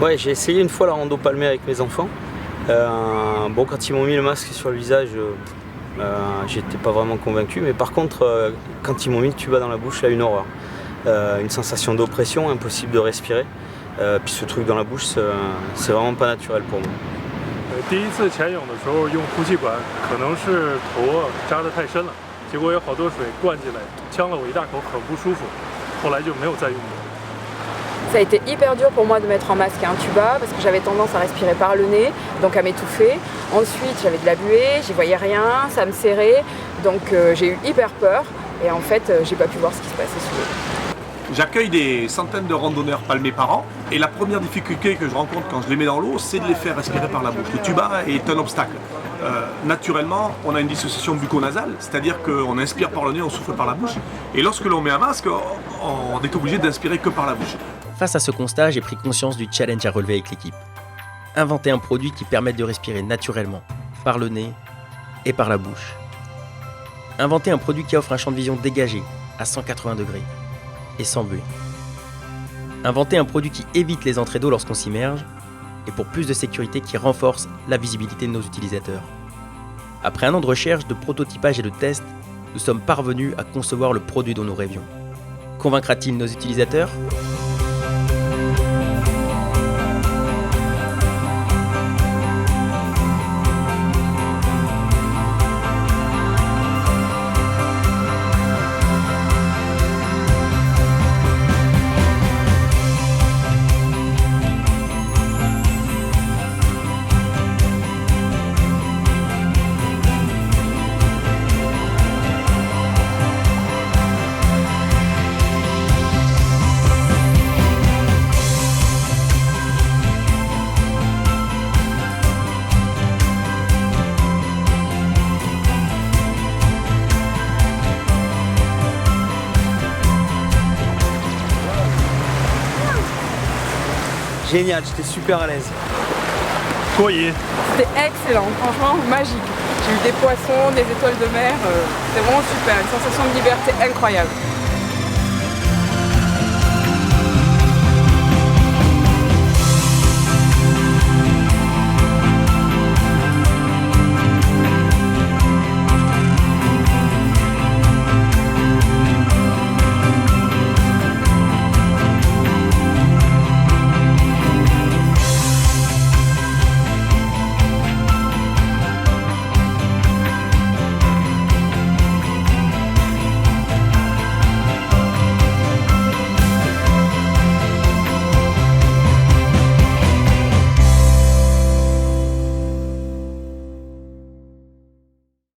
Ouais, j'ai essayé une fois la rando palmée avec mes enfants. Bon, quand ils m'ont mis le masque sur le visage, j'étais pas vraiment convaincu. Mais par contre, quand ils m'ont mis le tuba dans la bouche, là, une horreur. Une sensation d'oppression, impossible de respirer. Puis ce truc dans la bouche, c'est vraiment pas naturel pour moi. 第一次潜泳的时候用呼气管，可能是头扎得太深了，结果有好多水灌进来，呛了我一大口，很不舒服。后来就没有再用过。 Ça a été hyper dur pour moi de mettre en masque un tuba parce que j'avais tendance à respirer par le nez, donc à m'étouffer. Ensuite, j'avais de la buée, j'y voyais rien, ça me serrait, donc j'ai eu hyper peur et en fait, j'ai pas pu voir ce qui se passait sous l'eau. J'accueille des centaines de randonneurs palmés par an et la première difficulté que je rencontre quand je les mets dans l'eau, c'est de les faire respirer par la bouche. Le tuba est un obstacle. Naturellement, on a une dissociation bucco-nasale, c'est-à-dire qu'on inspire par le nez, on souffle par la bouche. Et lorsque l'on met un masque, on est obligé d'inspirer que par la bouche. Face à ce constat, j'ai pris conscience du challenge à relever avec l'équipe. Inventer un produit qui permette de respirer naturellement, par le nez et par la bouche. Inventer un produit qui offre un champ de vision dégagé, à 180 degrés, et sans bruit. Inventer un produit qui évite les entrées d'eau lorsqu'on s'immerge, et pour plus de sécurité qui renforce la visibilité de nos utilisateurs. Après un an de recherche, de prototypage et de tests, nous sommes parvenus à concevoir le produit dont nous rêvions. Convaincra-t-il nos utilisateurs ? Génial, j'étais super à l'aise. 过瘾。 C'était excellent, franchement magique. J'ai eu des poissons, des étoiles de mer, c'était vraiment super, une sensation de liberté incroyable.